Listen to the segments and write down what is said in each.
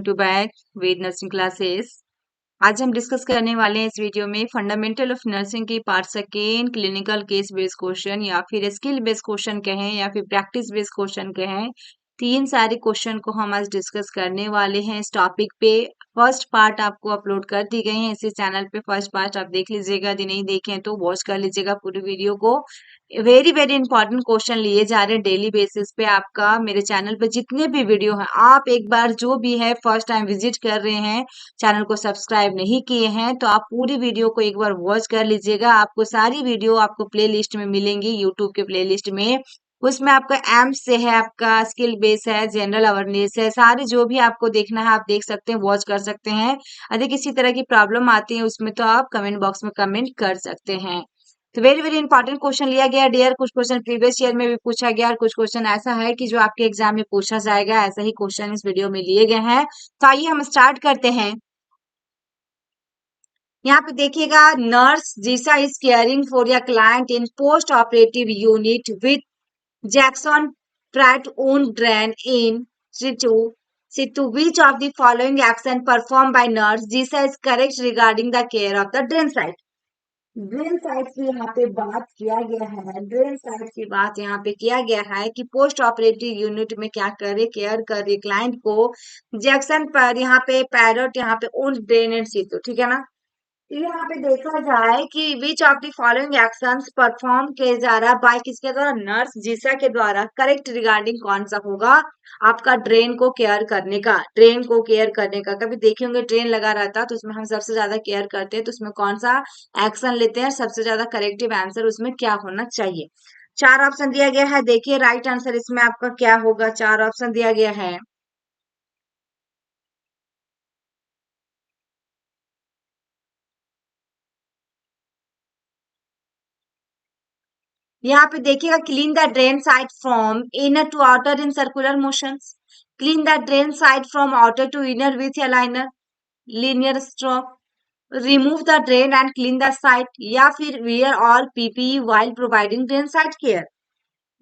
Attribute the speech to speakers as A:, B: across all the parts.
A: To back with nursing classes. आज हम discuss करने वाले हैं इस वीडियो में फंडामेंटल ऑफ नर्सिंग की part second clinical case based question या फिर स्किल बेस्ड क्वेश्चन कहें या फिर प्रैक्टिस बेस्ड क्वेश्चन कहें। तीन सारे क्वेश्चन को हम आज डिस्कस करने वाले हैं इस टॉपिक पे। फर्स्ट पार्ट आपको अपलोड कर दी गई है इसी चैनल पे। फर्स्ट पार्ट आप देख लीजिएगा, यदि नहीं देखें तो वॉच कर लीजिएगा पूरी वीडियो को। वेरी वेरी इंपॉर्टेंट क्वेश्चन लिए जा रहे हैं डेली बेसिस पे। आपका मेरे चैनल पे जितने भी वीडियो हैं, आप एक बार जो भी है फर्स्ट टाइम विजिट कर रहे हैं, चैनल को सब्सक्राइब नहीं किए हैं, तो आप पूरी वीडियो को एक बार वॉच कर लीजिएगा। आपको सारी वीडियो आपको प्ले लिस्ट में मिलेंगी, यूट्यूब के प्ले लिस्ट में। उसमें आपका एम्स से है, आपका स्किल बेस है, जनरल अवेयरनेस है, सारे जो भी आपको देखना है आप देख सकते हैं, वॉच कर सकते हैं। यदि किसी तरह की प्रॉब्लम आती है उसमें तो आप कमेंट बॉक्स में कमेंट कर सकते हैं। तो वेरी वेरी इंपॉर्टेंट क्वेश्चन लिया गया डियर। कुछ क्वेश्चन प्रीवियस ईयर में भी पूछा गया और कुछ क्वेश्चन ऐसा है कि जो आपके एग्जाम में पूछा जाएगा। ऐसा ही क्वेश्चन इस वीडियो में लिए गए हैं। तो आइए हम स्टार्ट करते हैं। यहाँ पे देखिएगा, nurse Jisa is caring for या client in post operative unit with Jackson Pratt own drain in situ which of the following action performed by nurse Jisa is correct regarding the care of the drain site। Drain site की यहाँ पे बात किया गया है। Drain site की बात यहाँ पे किया गया है कि पोस्ट ऑपरेटिव यूनिट में क्या करे, केयर करे क्लाइंट को जंक्शन पर यहाँ पे पैरट यहाँ पे उन ड्रेन एंड सीटू, ठीक है ना। यहाँ पे देखा जाए कि which of the following actions perform किए जा रहा है बाय किसके द्वारा, नर्स जीसा के द्वारा। करेक्ट रिगार्डिंग कौन सा होगा आपका, ड्रेन को केयर करने का। ड्रेन को केयर करने का, कभी देखे होंगे ड्रेन लगा रहता है तो उसमें हम सबसे ज्यादा केयर करते हैं, तो उसमें कौन सा एक्शन लेते हैं, सबसे ज्यादा करेक्टिव आंसर उसमें क्या होना चाहिए। चार ऑप्शन दिया गया है, देखिए राइट आंसर इसमें आपका क्या होगा। चार ऑप्शन दिया गया है। यहाँ पे देखिएगा, clean the drain side from inner to outer in circular motions. Clean the drain side from outer to inner with a liner linear stroke। Remove the drain and clean the site, या फिर wear all PPE while providing drain site care।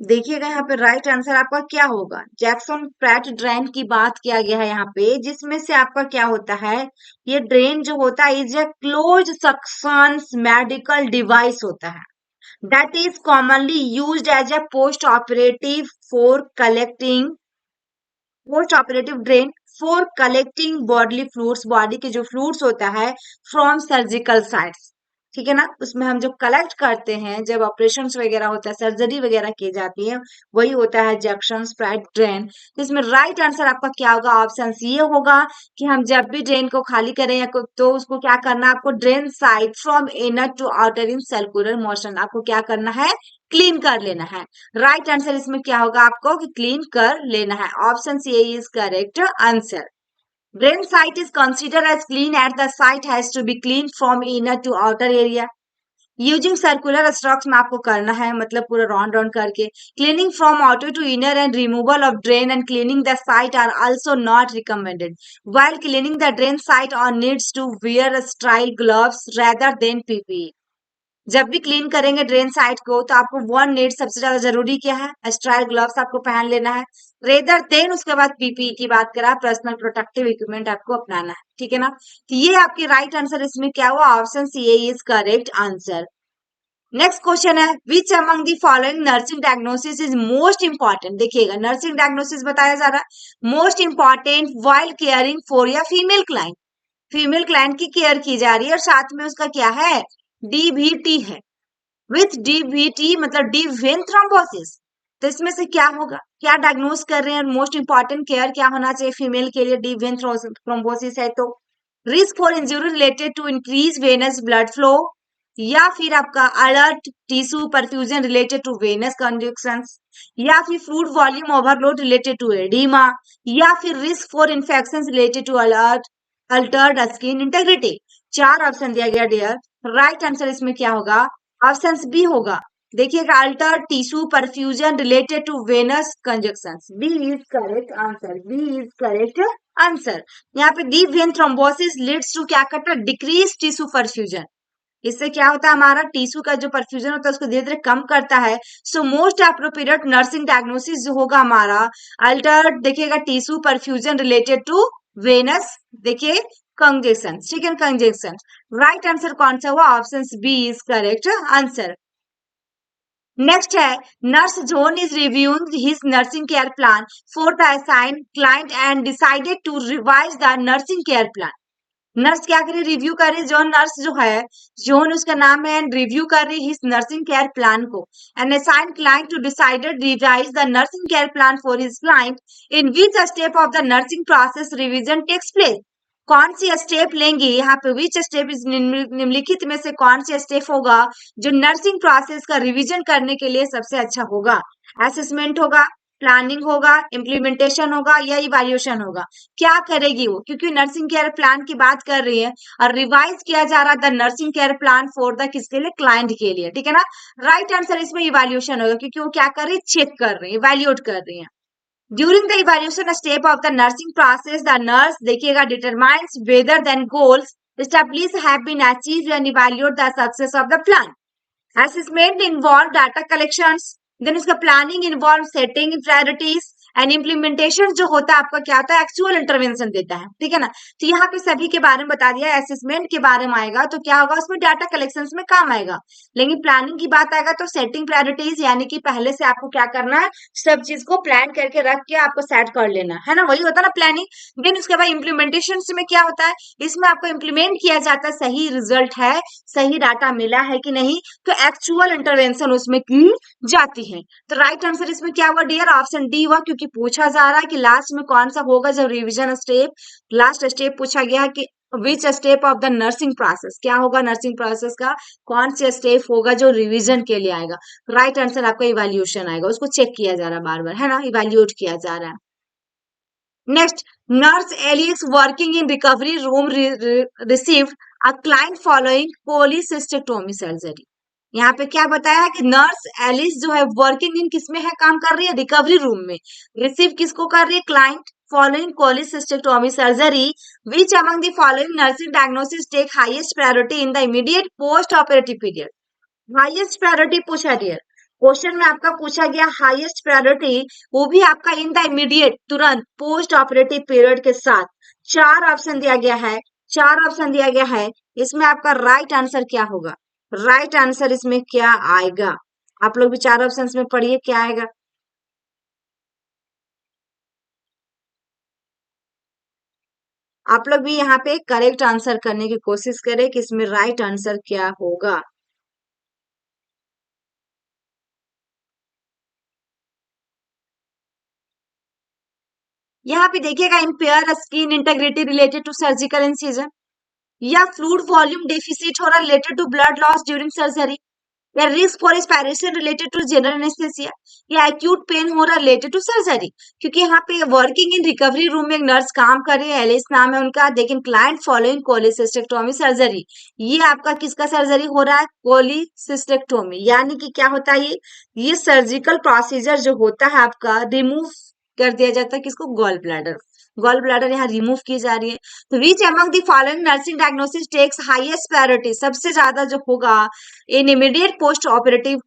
A: देखिएगा यहाँ पे right answer आपका क्या होगा। Jackson Pratt drain की बात किया गया है यहाँ पे, जिसमें से आपका क्या होता है, ये ड्रेन जो होता है is a close suction medical device होता है। That is commonly used as a post-operative drain for collecting bodily fluids। Body के जो फ्लूइड्स होता है फ्रॉम सर्जिकल साइट्स, ठीक है ना। उसमें हम जो कलेक्ट करते हैं जब ऑपरेशन वगैरह होता है, सर्जरी वगैरह की जाती है, वही होता है जंक्शन स्प्राइट ड्रेन। तो इसमें राइट आंसर आपका क्या होगा, ऑप्शन सी होगा कि हम जब भी ड्रेन को खाली करें या तो उसको क्या करना है आपको, drain side from inner to outer in circular motion, आपको क्या करना है, क्लीन कर लेना है। राइट आंसर इसमें क्या होगा आपको कि क्लीन कर लेना है। Option C is correct answer. Drain site is considered as clean as the site has to be clean from inner to outer area। Using circular strokes में आपको करना है, मतलब पूरा राउंड राउंड करके। Cleaning from outer to inner and removal of drain and cleaning the site are also not recommended. while cleaning the drain site or needs to wear sterile gloves rather than PPE। जब भी clean करेंगे drain site को तो आपको one need, सबसे ज्यादा जरूरी क्या है, स्टाइल ग्लव्स आपको पहन लेना है, रेदर देन उसके बाद पीपीई की बात करा, पर्सनल प्रोटेक्टिव इक्विपमेंट आपको अपनाना है, ठीक है ना। तो ये आपकी राइट आंसर इसमें क्या हुआ, option C is correct answer. Next question है, which among the following nursing diagnosis is most important. देखिएगा, नर्सिंग डायग्नोसिस बताया जा रहा है, most important while caring for या फीमेल क्लाइंट। फीमेल क्लाइंट की केयर की जा रही है और साथ में उसका क्या है, डीवीटी है। विथ डीवीटी मतलब डीप वेन थ्रोम्बोसिस। तो इसमें से क्या होगा, क्या डायग्नोस कर रहे हैं, मोस्ट इंपॉर्टेंट केयर क्या होना चाहिए फीमेल के लिए, डीप वेन थ्रोम्बोसिस है तो risk for injury related to increase venous blood flow, या फिर आपका alert tissue perfusion related to venous conductions, या फिर fluid volume overload related to oedema, या फिर risk for infection related to alert altered skin integrity. चार option दिया गया डियर। राइट आंसर इसमें क्या होगा, ऑप्शन बी होगा। देखिएगा, alter tissue perfusion related to venous conjunctions, B is correct answer, B is correct answer. यहाँ पे deep vein thrombosis leads to क्या करता है, डिक्रीज टिश्यू परफ्यूजन। इससे क्या होता है, हमारा टिश्यू का जो परफ्यूजन होता है उसको धीरे धीरे कम करता है। So most appropriate nursing diagnosis जो होगा हमारा, अल्टर्ड देखिएगा tissue perfusion related to venous, देखिए कंजेशन, ठीक है, कंजेशन। राइट आंसर कौन सा हुआ? Option B is correct answer. Next है, nurse John is reviewing his nursing care plan for the assigned client and decided to revise the nursing care plan. Nurse क्या करे? Review करे। जो nurse जो है, जोन उसका नाम है, एंड रिव्यू कर रही हिज नर्सिंग केयर प्लान को, and assign client to decided revise the nursing care plan for his client in which step of the nursing process revision takes place. कौन सी स्टेप लेंगे यहाँ पे? विच स्टेप इस निम्नलिखित में से कौन सी स्टेप होगा जो नर्सिंग प्रोसेस का रिवीजन करने के लिए सबसे अच्छा होगा? असेसमेंट होगा, प्लानिंग होगा, इम्प्लीमेंटेशन होगा, या इवैल्यूएशन होगा? क्या करेगी वो? क्योंकि नर्सिंग केयर प्लान की बात कर रही है और रिवाइज किया जा रहा था nursing care plan for the किसके लिए? क्लाइंट के लिए, ठीक है ना। राइट आंसर इसमें इवैल्यूएशन होगा, क्योंकि वो क्या कर रही है? चेक कर रही है, इवैल्यूएट कर रही है। During the evaluation step of the nursing process, the nurse देखिएगा determines whether then goals established have been achieved and evaluate the success of the plan. Assessment involve data collections, then उसका planning involve setting priorities and implementation जो होता है आपका क्या होता है? Actual intervention देता है, ठीक है ना। तो यहाँ पे सभी के बारे में बता दिया। असेसमेंट के बारे में आएगा तो क्या होगा? उसमें डाटा कलेक्शन में काम आएगा। लेकिन प्लानिंग की बात आएगा तो सेटिंग प्रायोरिटीज, यानी कि पहले से आपको क्या करना है? सब चीज को प्लान करके रख के आपको सेट कर लेना है ना, वही होता है ना प्लानिंग। देन उसके बाद इम्प्लीमेंटेशन में क्या होता है? इसमें आपको इम्प्लीमेंट किया जाता है, सही रिजल्ट है, सही डाटा मिला है कि नहीं, तो एक्चुअल इंटरवेंशन उसमें की जाती है। तो राइट आंसर इसमें क्या हुआ डियर? ऑप्शन डी हुआ, क्योंकि पूछा जा रहा है कि लास्ट में कौन सा होगा जब रिवीजन स्टेप, लास्ट स्टेप पूछा गया है कि विच step of the nursing process, क्या होगा नर्सिंग प्रोसेस का, कौन सा स्टेप होगा जो रिवीजन के लिए आएगा? राइट आंसर आपका इवैल्यूएशन आएगा, उसको चेक किया जा रहा है बार बार, है ना, इवैल्यूएट किया जा रहा है। Next, nurse Alice working in recovery room received a client following cholecystectomy surgery. यहाँ पे क्या बताया है कि नर्स एलिस जो है वर्किंग इन किसमें है? काम कर रही है रिकवरी रूम में। रिसीव किसको कर रही है? Client following cholecystectomy surgery. Which among the following nursing diagnosis take highest priority in the immediate post operative period? Highest priority पूछा डियर, क्वेश्चन में आपका पूछा गया हाईएस्ट प्रायोरिटी, वो भी आपका इन द इमीडिएट, तुरंत पोस्ट ऑपरेटिव पीरियड के साथ। चार ऑप्शन दिया गया है, चार ऑप्शन दिया गया है। इसमें आपका राइट आंसर क्या होगा? राइट आंसर इसमें क्या आएगा? आप लोग भी चार ऑप्शन में पढ़िए क्या आएगा। आप लोग भी यहाँ पे करेक्ट आंसर करने की कोशिश करें कि इसमें राइट आंसर क्या होगा। यहाँ पे देखिएगा, impair skin integrity related to surgical incision, या फ्लूइड वॉल्यूम डेफिसिट हो रहा related to blood loss during surgery, या risk for aspiration related to general anaesthesia, या एक्यूट पेन हो रहा रिलेटेड टू सर्जरी। क्योंकि यहाँ पे वर्किंग इन रिकवरी रूम में एक नर्स काम कर रही है, एलिस नाम है उनका, लेकिन क्लाइंट फॉलोइंग कोलिसिस्टेक्टोमी सर्जरी। ये आपका किसका सर्जरी हो रहा है? कोलिसिस्टेक्टोमी, यानी कि क्या होता है ये सर्जिकल प्रोसीजर जो होता है आपका, रिमूव कर दिया जाता है किसको? Gall bladder. गॉल ब्लैडर यहाँ रिमूव की जा रही है। तो which among the following nursing diagnosis takes highest priority, सबसे ज्यादा जो होगा in immediate post operative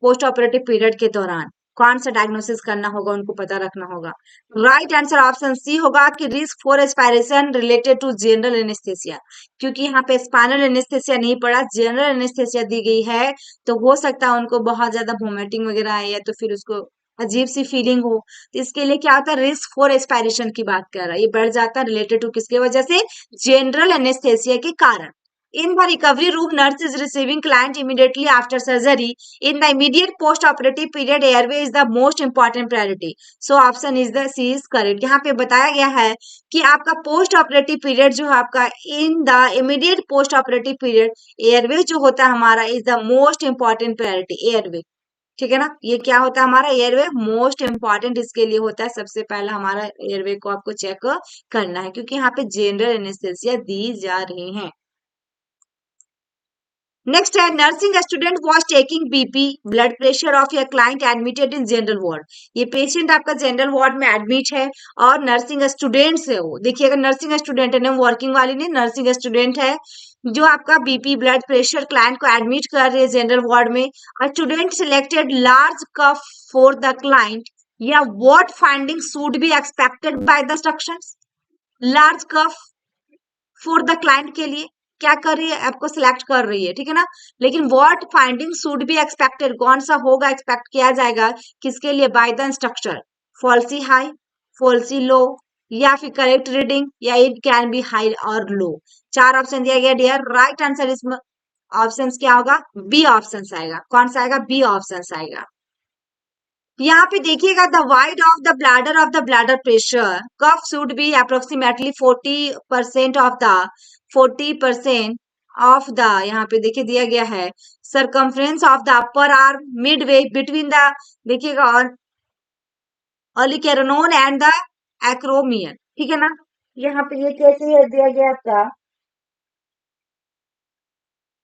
A: period के दौरान कौन सा डायग्नोसिस करना होगा, उनको पता रखना होगा। राइट आंसर ऑप्शन सी होगा कि risk for aspiration related to general anaesthesia, क्योंकि यहाँ पे स्पाइनल एनेस्थेसिया नहीं पड़ा, जनरल एनेस्थेसिया दी गई है। तो हो सकता है उनको बहुत ज्यादा वोमिटिंग वगैरह आए, या तो फिर उसको अजीब सी फीलिंग हो, तो इसके लिए क्या होता है? रिस्क फॉर एस्पायरेशन की बात कर रहा है, ये बढ़ जाता है रिलेटेड टू किसके वजह से? जनरल एनेस्थेसिया के कारण। In the recovery room, nurse is receiving client immediately after surgery. In the immediate post-operative period, airway is the most important priority. So option is the C is correct. यहाँ पे बताया गया है कि आपका post operative period जो है आपका in the immediate post operative period, airway जो होता है हमारा is the most important priority, airway, ठीक है ना। ये क्या होता है हमारा? एयरवे मोस्ट इंपॉर्टेंट इसके लिए होता है, सबसे पहला हमारा एयरवे को आपको चेक करना है, क्योंकि यहाँ पे जनरल एनेस्थेसिया दी जा रही है। नेक्स्ट है, nursing student was taking BP blood pressure of your client admitted in general ward. ये पेशेंट आपका जनरल वार्ड में एडमिट है और नर्सिंग स्टूडेंट है वो, देखिएगा नर्सिंग स्टूडेंट है ना, वर्किंग वाली नहीं, नर्सिंग स्टूडेंट है जो आपका बीपी ब्लड प्रेशर क्लाइंट को एडमिट कर रही है जनरल वार्ड में। Student selected large cup for the client, या what finding should be expected by the instructions. Large cuff for the client के लिए क्या कर रही है, आपको सिलेक्ट कर रही है, ठीक है ना। लेकिन what finding should be expected, कौन सा होगा एक्सपेक्ट किया जाएगा किसके लिए, by the instructor, falsely high, falsely low, या फिर करेक्ट रीडिंग, या इट कैन बी हाई और लो। चार ऑप्शन दिया गया डियर, राइट आंसर इसमें ऑप्शन क्या होगा, बी ऑप्शन आएगा। कौन सा आएगा, बी ऑप्शन आएगा। यहाँ पे देखिएगा, the wide of the bladder pressure cuff should be approximately 40% of the, यहाँ पे देखिए दिया गया है circumference of the upper arm midway between the, देखिएगा, और ओलिकेरोनोन एंड द एक्रोमियन, ठीक है ना। यहाँ पे ये कैसे दिया गया आपका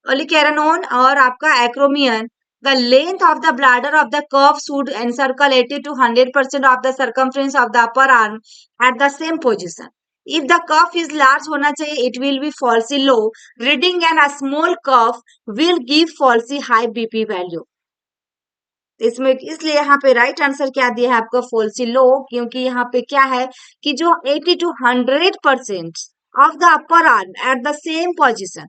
A: ओलिकेरोनोन और आपका acromion, the length of the bladder of the curve should encircle 80 to 100% of the circumference of the upper arm at the same position. If the cuff is large होना चाहिए, it will be falsely low reading, and a small cuff will give falsely high BP value. इसमें इसलिए यहाँ पे right answer क्या दिया है आपका, फॉल्सी लो, क्योंकि यहाँ पे क्या है कि जो 80 to 100% of the upper arm at the same position,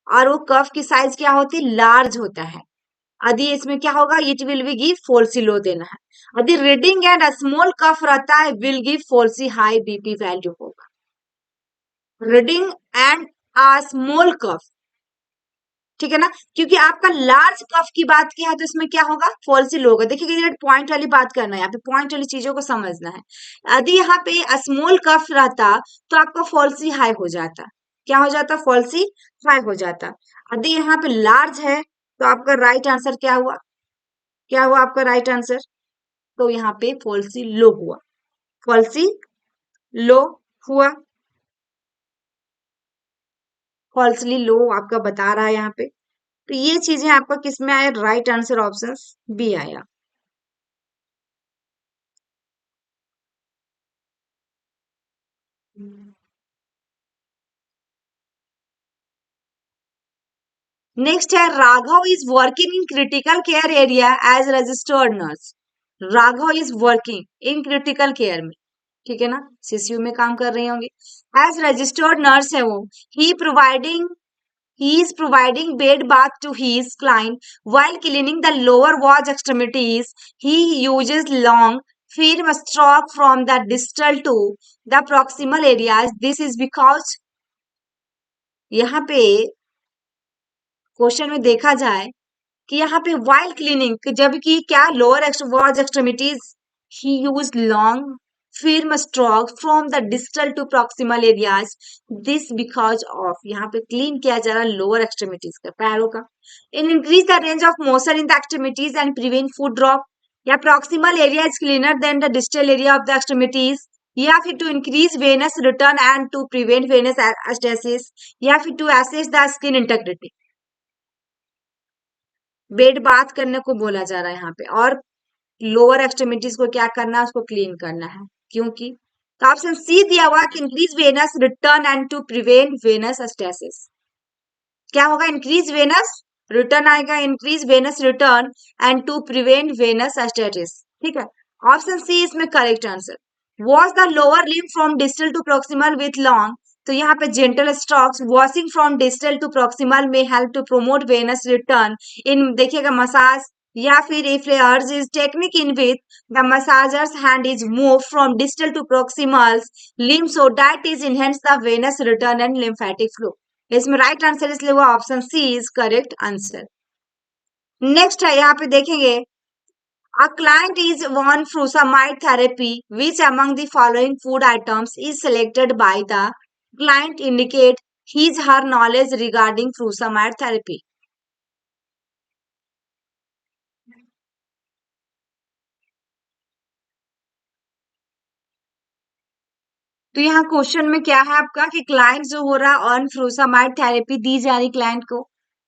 A: और वो कफ की साइज क्या होती है, लार्ज होता है। यदि इसमें क्या होगा, it will be give falsely low देना है। यदि रीडिंग एंड स्मॉल कफ रहता है, will give falsely high BP value होगा। रीडिंग एंड स्मॉल कफ, ठीक है ना, क्योंकि आपका लार्ज कफ की बात किया है तो इसमें क्या होगा, फॉल्सी लो होगा। देखिए पॉइंट वाली बात करना है, यहाँ पे पॉइंट वाली चीजों को समझना है। यदि यहाँ पे स्मॉल कफ रहता तो आपका फॉल्सी हाई हो जाता, क्या हो जाता, फॉल्सी हाई हो जाता। यदि यहाँ पे लार्ज है तो आपका राइट आंसर क्या हुआ, क्या हुआ आपका राइट आंसर, तो यहाँ पे फॉल्सी लो हुआ, फॉल्सी लो हुआ, फॉल्सली लो आपका बता रहा है यहाँ पे। तो ये चीजें आपका किस में आया, राइट आंसर ऑप्शन बी आया। नेक्स्ट है, Raghav is working in critical care area as registered nurse. Raghav is working in critical care में, ठीक है ना, सीसीयू में काम कर रहे होंगे, एज रजिस्टर्ड नर्स है वो। ही providing He is providing bed bath to his client while cleaning the lower vag extremities. He uses long firm stroke from the distal to the proximal areas. This is because यहाँ पे question में देखा जाए कि यहाँ पे while cleaning, जबकि क्या lower vag extremities, he used long firm stroke from the distal to proximal areas. This because of, यहाँ पे क्लीन किया जा रहा है लोअर एक्सट्रीमिटीज का, पैरों का। In increase the range of motion in the extremities and prevent food drop, या proximal area is cleaner than the distal area of the extremities, या फिर to increase venous return and to prevent venous stasis, या फिर to assess the skin integrity. Bed bath करने को बोला जा रहा है यहाँ पे, और लोअर एक्सट्रीमिटीज को क्या करना है, उसको क्लीन करना है, क्योंकि तो ऑप्शन सी दिया हुआ कि increase venous return and to prevent venous stasis. क्या होगा, इंक्रीज वेनस रिटर्न आएगा, increase venous return and to prevent venous stasis, ठीक है। ऑप्शन सी इसमें correct answer. Wash the lower limb from distal to proximal with long, तो यहाँ पे gentle strokes washing from distal to proximal में help to promote venous return in, देखिएगा, massage, या फिर effleurage is technique in with the massagers hand is move from distal to proximal limb so that is enhance the venous return and lymphatic flow. इसमें right answer इसलिए वो option C is correct answer. Next है, यहाँ पे देखेंगे, a client is on furosemide therapy. Which among the following food items is selected by the client indicate his her knowledge regarding furosemide therapy? तो यहाँ question में क्या है आपका कि क्लाइंट जो हो रहा है ऑन फ्रूसामाइड थेरेपी दी जा रही क्लाइंट को,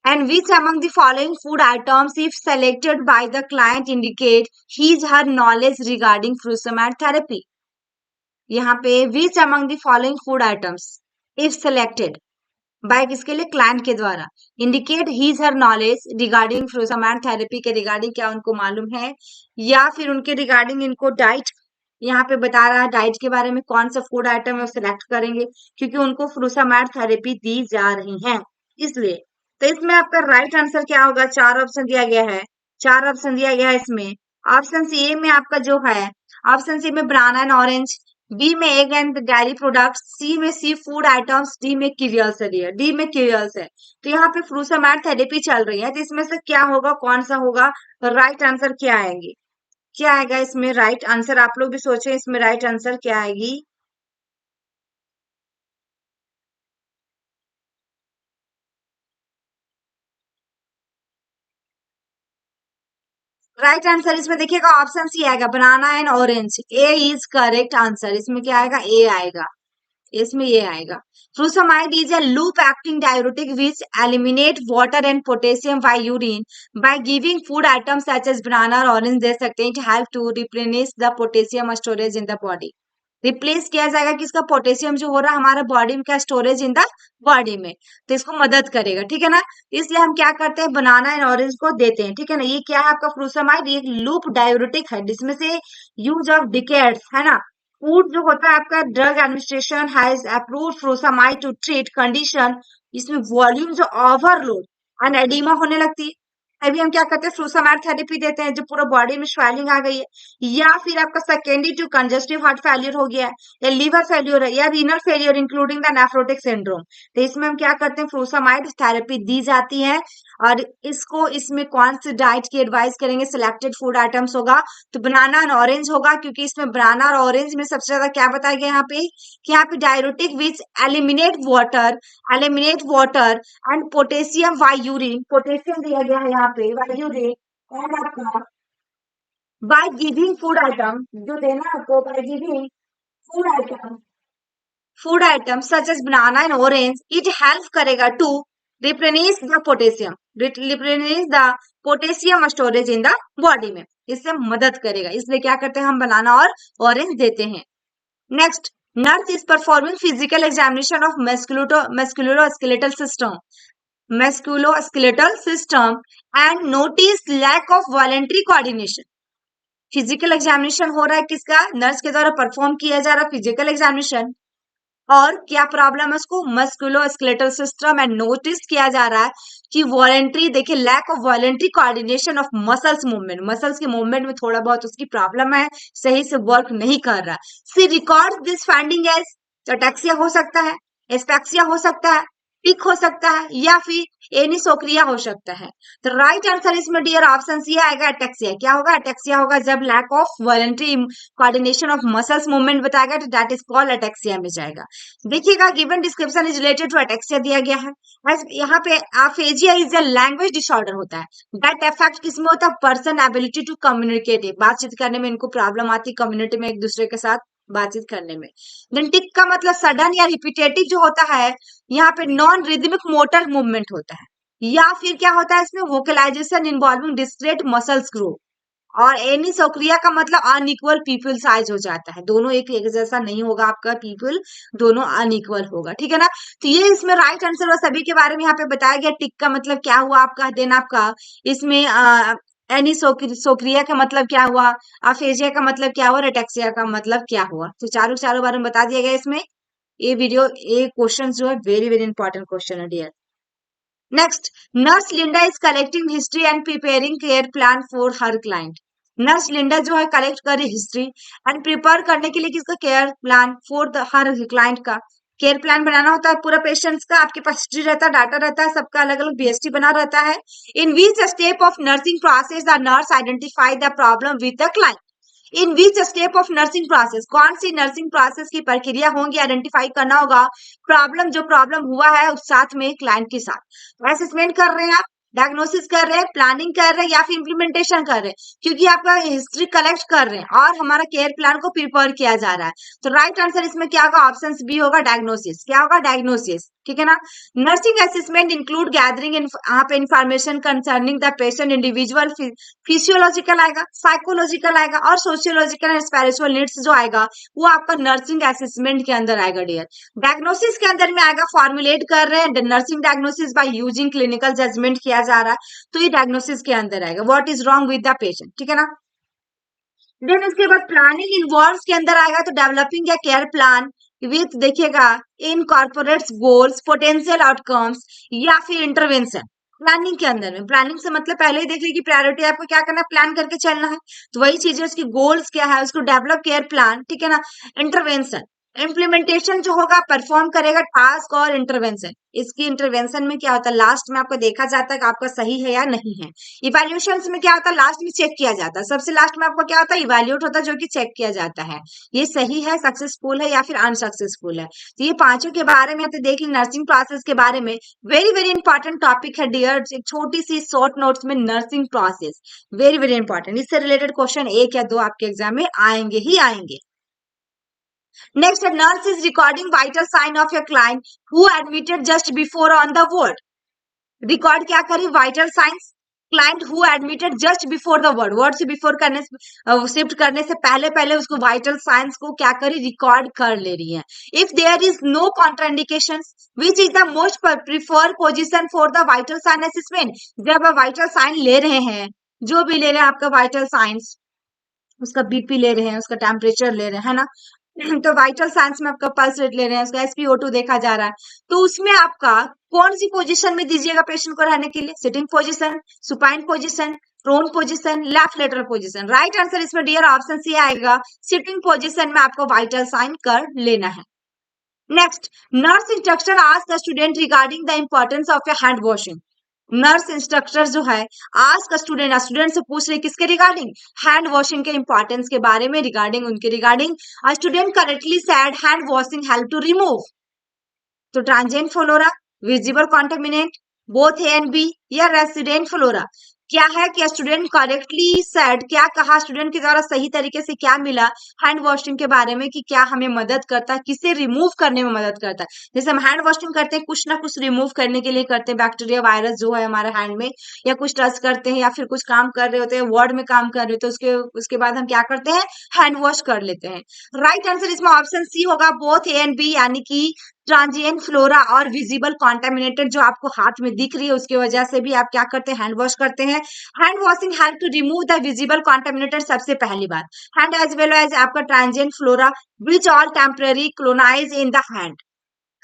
A: and which among the following food items if selected by the client indicate his her knowledge regarding furosemide therapy. यहाँ पे which among the following food items if selected by किसके लिए, client के द्वारा, indicate his her knowledge regarding furosemide therapy के regarding क्या उनको मालूम है, या फिर उनके रिगार्डिंग इनको डाइट यहाँ पे बता रहा है डाइट के बारे में, कौन सा फूड आइटम है वो सिलेक्ट करेंगे क्योंकि उनको फ्रूसामाइड थेरेपी दी जा रही है इसलिए। तो इसमें आपका राइट आंसर क्या होगा? चार ऑप्शन दिया गया है, चार ऑप्शन दिया गया है इसमें। ऑप्शन सी में आपका जो है, ऑप्शन सी में बनाना एंड ऑरेंज, बी में एग एंड डेयरी प्रोडक्ट्स, सी में सी फूड आइटम्स, डी में सीरियल्स है, डी में सीरियल्स है। तो यहाँ पे फ्रूसामाइड थेरेपी चल रही है, तो इसमें से क्या होगा, कौन सा होगा, राइट आंसर क्या आएंगे, क्या आएगा इसमें राइट आंसर? आप लोग भी सोचे इसमें राइट आंसर क्या आएगी। राइट आंसर इसमें देखिएगा ऑप्शन सी आएगा, banana and orange. A is correct answer, इसमें क्या आएगा, ए आएगा, इसमें ये आएगा। Furosemide is a loop acting diuretic which eliminate water and potassium by urine by giving food items such as banana or orange दे सकते हैं। It help to replenish the potassium storage in the body। Replace किया जाएगा किसका, potassium जो हो रहा है हमारा बॉडी में, क्या स्टोरेज इन द बॉडी में, तो इसको मदद करेगा, ठीक है ना। इसलिए हम क्या करते हैं, बनाना एंड ऑरेंज को देते हैं, ठीक है ना। ये क्या है आपका फ्रूसामाइड, ये लूप डायूरेटिक है जिसमें से यूज ऑफ डिकेड्स है ना। फूड जो होता है आपका, drug administration has approved furosemide to treat condition, इसमें वॉल्यूम जो ओवरलोड एंड एडिमा होने लगती है, अभी हम क्या करते हैं, फ्रूसामाइड थेरेपी देते हैं, जो पूरा बॉडी में स्वेलिंग आ गई है, या फिर आपका secondary to congestive heart failure हो गया है, या लीवर फेलियर है, या renal failure including the nephrotic syndrome, तो इसमें हम क्या करते हैं, फ्रूसामाइड थेरेपी दी जाती है। और इसको, इसमें कौन सी डाइट की एडवाइस करेंगे, सिलेक्टेड फूड आइटम्स होगा, तो बनाना और ऑरेंज होगा, क्योंकि इसमें बनाना और ऑरेंज में सबसे ज्यादा क्या बताया गया यहाँ पे, कि यहाँ पे diuretic which eliminate water and potassium by urine, potassium दिया गया है यहाँ पे बाय यूरिन, और आपका बाय गिविंग फूड आइटम, जो देना आपको by giving food item, food item such as banana and orange, it help करेगा to replenish the potassium, replenish the potassium storage in the body में, इससे मदद करेगा, इसलिए क्या करते हैं हम बनाना और ऑरेंज देते हैं। Next, nurse is performing physical examination of musculoskeletal system, musculoskeletal system and notice lack of voluntary coordination। Physical examination हो रहा है किसका, नर्स के द्वारा परफॉर्म किया जा रहा है फिजिकल एग्जामिनेशन, और क्या प्रॉब्लम है उसको, मस्कुलोस्केलेटल सिस्टम, एंड नोटिस किया जा रहा है कि वॉलेंट्री, देखिए lack of voluntary coordination of muscles movement, muscles के मूवमेंट में थोड़ा बहुत उसकी प्रॉब्लम है, सही से वर्क नहीं कर रहा। C record this finding as, ataxia हो सकता है, एस्पेक्सिया हो सकता है, पिक हो सकता है, या फिर एनिसोक्रिया हो सकता है। तो राइट आंसर इसमें डियर ऑप्शन सी आएगा, अटैक्सिया। क्या होगा, अटैक्सिया होगा, जब lack of voluntary coordination of muscles movement बताएगा तो दैट इज कॉल्ड अटैक्सिया में जाएगा। देखिएगा given description is related to ataxia दिया गया है। यहाँ पे aphasia is a language disorder होता है, दैट अफेक्ट किसमें होता है, पर्सन एबिलिटी टू कम्युनिकेट, बातचीत करने में इनको प्रॉब्लम आती है, कम्युनिटी में एक दूसरे के साथ बातचीत करने में। देन टिक का मतलब सडन या रिपीटेटिव जो होता है, यहाँ पे नॉन रिदमिक मोटर मूवमेंट होता है, या फिर क्या होता है इसमें, vocalisation involving discrete muscles grow. और एनिसोक्रिया का मतलब अनइक्वल पीपल साइज हो जाता है, दोनों एक जैसा नहीं होगा आपका पीपल, दोनों अनइक्वल होगा, ठीक है ना। तो ये इसमें राइट आंसर और सभी के बारे में यहाँ पे बताया गया। टिक का मतलब क्या हुआ आपका, देन आपका इसमें एनिसोक्रिया का मतलब क्या हुआ, अफेजिया का मतलब क्या हुआ, रेटेक्सिया का मतलब क्या हुआ, तो चारों चारों बारे में बता दिया गया इसमें। ये वीडियो, ये क्वेश्चन जो है वेरी वेरी इंपॉर्टेंट क्वेश्चन है dear. Next, nurse Linda is collecting history and preparing care plan for her client. Nurse Linda जो है कलेक्ट कर रही हिस्ट्री एंड प्रिपेयर करने के लिए किसका, care plan for the her client का। केयर प्लान बनाना होता है पूरा पेशेंट्स का, आपके पास हिस्ट्री रहता है, डाटा रहता है, सबका अलग अलग बीएसटी बना रहता है। In which step of nursing process the nurse identify the problem with the client. In which step of nursing process, कौन सी नर्सिंग प्रोसेस की प्रक्रिया होंगी, आइडेंटिफाई करना होगा प्रॉब्लम, जो प्रॉब्लम हुआ है उस साथ में क्लाइंट के साथ। असेसमेंट कर रहे हैं आप, डायग्नोसिस कर रहे हैं, प्लानिंग कर रहे हैं, या फिर इम्प्लीमेंटेशन कर रहे हैं, क्योंकि आपका हिस्ट्री कलेक्ट कर रहे हैं और हमारा केयर प्लान को प्रिपेयर किया जा रहा है। तो राइट आंसर इसमें क्या होगा, ऑप्शन बी होगा, डायग्नोसिस। क्या होगा, डायग्नोसिस, ठीक है ना। नर्सिंग असेसमेंट इंक्लूड गैदरिंग यहाँ पे information concerning the patient individual, physiological आएगा, साइकोलॉजिकल आएगा, और सोशियोलॉजिकल एंड स्पिरिचुअल नीड्स जो आएगा वो आपका नर्सिंग असेसमेंट के अंदर आएगा डियर। डायग्नोसिस के अंदर में आएगा, फॉर्मुलेट कर रहे हैं nursing diagnosis by using clinical judgment किया जा रहा है, तो ये डायग्नोसिस के अंदर आएगा, what is wrong with the patient, ठीक है ना। देन उसके बाद प्लानिंग इन्वॉल्व के अंदर आएगा तो डेवलपिंग या केयर प्लान विथ देखिएगा इनकॉर्पोरेट्स गोल्स पोटेंशियल आउटकम्स या फिर इंटरवेंशन। प्लानिंग के अंदर में, प्लानिंग से मतलब पहले ही देख ली कि प्रायोरिटी आपको क्या करना है, प्लान करके चलना है, तो वही चीजें उसकी गोल्स क्या है, उसको डेवलप केयर प्लान, ठीक है ना। इंटरवेंशन, इम्प्लीमेंटेशन जो होगा परफॉर्म करेगा टास्क और इंटरवेंशन। इसकी इंटरवेंशन में क्या होता है, लास्ट में आपको देखा जाता है कि आपका सही है या नहीं है। इवैल्यूएशन में क्या होता है, लास्ट में चेक किया जाता है, सबसे लास्ट में आपको क्या होता है, इवैल्यूएट होता है, जो कि चेक किया जाता है ये सही है, सक्सेसफुल है या फिर अनसक्सेसफुल है। तो ये पांचों के बारे में तो देख ली नर्सिंग प्रोसेस के बारे में। वेरी वेरी इंपॉर्टेंट टॉपिक है डियर, एक छोटी सी शॉर्ट नोट्स में nursing process very very important. इससे रिलेटेड क्वेश्चन एक या दो आपके एग्जाम में आएंगे ही आएंगे। Next, a nurse is recording vital sign of a client who admitted just before on the ward. Record क्या करी, vital science client who admitted just before the word, word से बिफोर करने शिफ्ट करने से पहले पहले उसको वाइटल साइंस को क्या करी, रिकॉर्ड कर ले रही है। If there is no contraindication which is the most prefer position for the vital sign assessment. जब आप वाइटल साइन ले रहे हैं, जो भी ले रहे हैं आपका वाइटल साइंस, उसका बीपी ले रहे हैं, उसका टेम्परेचर ले रहे हैं, है ना, तो वाइटल साइंस में आपका पल्स रेट ले रहे हैं, उसका एसपीओ2 देखा जा रहा है, तो उसमें आपका कौन सी पोजीशन में दीजिएगा पेशेंट को रहने के लिए, sitting position, supine position, prone position, left lateral position. Right answer इसमें डियर ऑप्शन सी आएगा, सिटिंग पोजीशन में आपको वाइटल साइन कर लेना है। Next, nurse instructor ask the student regarding the importance of a hand washing. Nurse instructor जो है ask student से पूछ रहे किसके रिगार्डिंग, हैंड वॉशिंग के इंपॉर्टेंस के बारे में, रिगार्डिंग उनके regarding. Student correctly said hand washing help to remove, तो transient flora, visible contaminant, both A and B, या रेसिडेंट फ्लोरा। क्या है कि स्टूडेंट करेक्टली सेड, क्या कहा स्टूडेंट के द्वारा सही तरीके से क्या मिला हैंड वॉशिंग के बारे में, कि क्या हमें मदद करता है, किसे रिमूव करने में मदद करता है। जैसे हम हैंड वॉशिंग करते हैं कुछ ना कुछ रिमूव करने के लिए करते हैं, बैक्टीरिया वायरस जो है हमारे हैंड में, या कुछ टच करते हैं या फिर कुछ काम कर रहे होते हैं, वर्ड में काम कर रहे होते हैं, उसके बाद हम क्या करते हैं, हैंड वॉश कर लेते हैं। राइट आंसर इसमें ऑप्शन सी होगा, बोथ ए एंड बी, यानी कि ट्रांजिएंट फ्लोरा और विजिबल कॉन्टेमिनेटेड जो आपको हाथ में दिख रही है उसकी वजह से भी आप क्या करते हैं, हैंड वॉश करते हैं। Hand washing help to remove the visible contaminated, सबसे पहली बात, हैंड एज वेल एज आपका transient flora which all temporary colonise in the hand.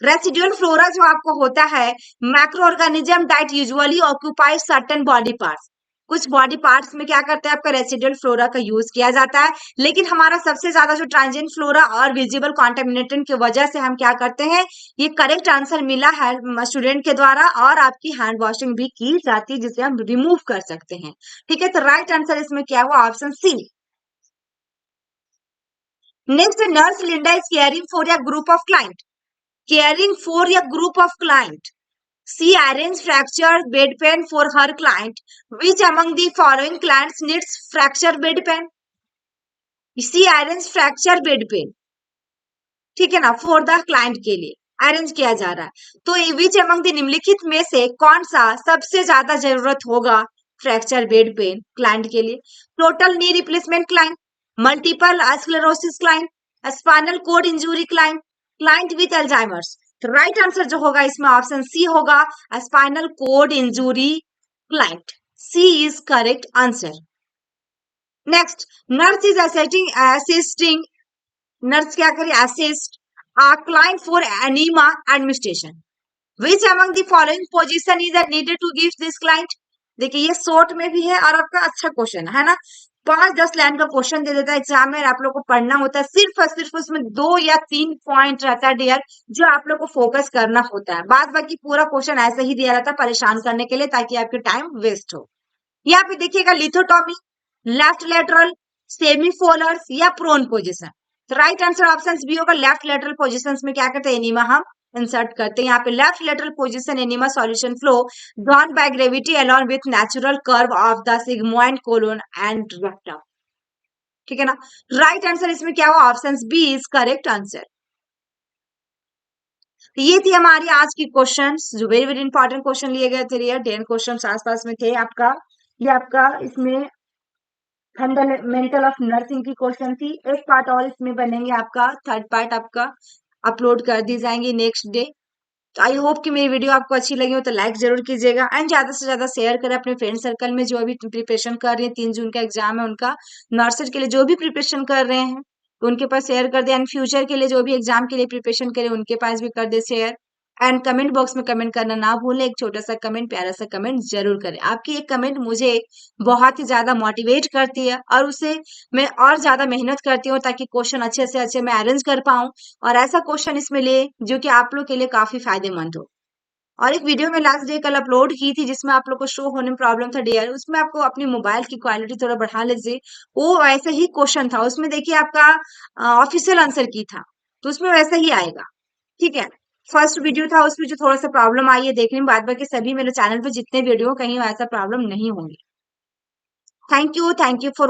A: Residual flora जो आपको होता है, macro organism that usually occupies certain body parts, कुछ body parts में क्या करते हैं आपका रेसिडुअल फ्लोरा का यूज किया जाता है, लेकिन हमारा सबसे ज्यादा जो ट्रांजिएंट फ्लोरा और विजिबल कॉन्टेमिनेटेंट की वजह से हम क्या करते हैं, ये करेक्ट आंसर मिला है स्टूडेंट के द्वारा, और आपकी हैंड वॉशिंग भी की जाती है जिसे हम रिमूव कर सकते हैं। ठीक है, तो राइट आंसर इसमें क्या हुआ, option C. Next, nurse Linda is caring for a group of client, caring for a group of client. She arranged fractured bedpan for her client. Which among the following clients needs fractured bedpan? She arranged fractured bedpan, ठीक है ना, for the client के लिए arrange किया जा रहा है। तो विच among the निम्नलिखित में से कौन सा सबसे ज्यादा जरूरत होगा फ्रैक्चर बेड पेन क्लाइंट के लिए? Total knee replacement client, multiple sclerosis client, spinal cord injury client, client with Alzheimer's. तो राइट आंसर जो होगा इसमें ऑप्शन सी होगा, spinal cord injury client. C is correct answer. Next, nurse is assisting, nurse क्या करे, assist client for enema administration. Which among the following position is needed to give this client? देखिए ये short में भी है और आपका अच्छा क्वेश्चन है ना, 5-10 लाइन का क्वेश्चन दे देता है एग्जाम में, आप लोग को पढ़ना होता है, सिर्फ और सिर्फ उसमें 2 या 3 पॉइंट रहता है डियर, जो आप लोग को फोकस करना होता है, बाद बाकी पूरा क्वेश्चन ऐसे ही दिया रहता है परेशान करने के लिए, ताकि आपके टाइम वेस्ट हो। यहाँ पे देखिएगा लिथोटॉमी, लेफ्ट लेटरल, सेमीफोलर्स या प्रोन पोजिशन। तो राइट आंसर ऑप्शन बी होगा, लेफ्ट लेटरल पोजिशन में क्या करते हैं, एनीमा हम इंसर्ट करते हैं। यहाँ पे left lateral position enema solution flow drawn by gravity along with natural curve of the sigmoid colon and rectum, ठीक है ना। राइट आंसर इसमें क्या हुआ, option B is correct answer. ये थी हमारी आज की क्वेश्चंस, जो वेरी वेरी इंपॉर्टेंट क्वेश्चन लिए गए थे, 10 क्वेश्चन आसपास में थे आपका। ये आपका इसमें फंडामेंटल ऑफ नर्सिंग की क्वेश्चन थी, एक पार्ट और इसमें बनेंगे आपका, थर्ड पार्ट आपका अपलोड कर दी जाएंगी नेक्स्ट डे। तो आई होप कि मेरी वीडियो आपको अच्छी लगी हो तो लाइक जरूर कीजिएगा एंड ज्यादा से ज्यादा शेयर करें अपने फ्रेंड सर्कल में जो अभी प्रिपरेशन कर रही है, 3 जून का एग्जाम है उनका, नर्सिंग के लिए जो भी प्रिपरेशन कर रहे हैं तो उनके पास शेयर कर दे एंड फ्यूचर के लिए जो भी एग्जाम के लिए प्रिपरेशन करें उनके पास भी कर दे शेयर। एंड कमेंट बॉक्स में कमेंट करना ना भूलें, एक छोटा सा कमेंट, प्यारा सा कमेंट जरूर करें। आपकी एक कमेंट मुझे बहुत ही ज्यादा मोटिवेट करती है और उसे मैं और ज्यादा मेहनत करती हूँ ताकि क्वेश्चन अच्छे से अच्छे मैं अरेंज कर पाऊँ और ऐसा क्वेश्चन इसमें ले जो कि आप लोग के लिए काफी फायदेमंद हो। और एक वीडियो में लास्ट डे कल अपलोड की थी जिसमें आप लोग को शो होने में प्रॉब्लम था डियर, उसमें आपको अपनी मोबाइल की क्वालिटी थोड़ा बढ़ा लीजिए। वो वैसा ही क्वेश्चन था, उसमें देखिए आपका ऑफिशियल आंसर की था, तो उसमें वैसा ही आएगा। ठीक है, फर्स्ट वीडियो था उसमें जो थोड़ा सा प्रॉब्लम आई है देखने में, बाद बाकी सभी मेरे चैनल पे जितने वीडियो कहीं ऐसा प्रॉब्लम नहीं होंगे। Thank you for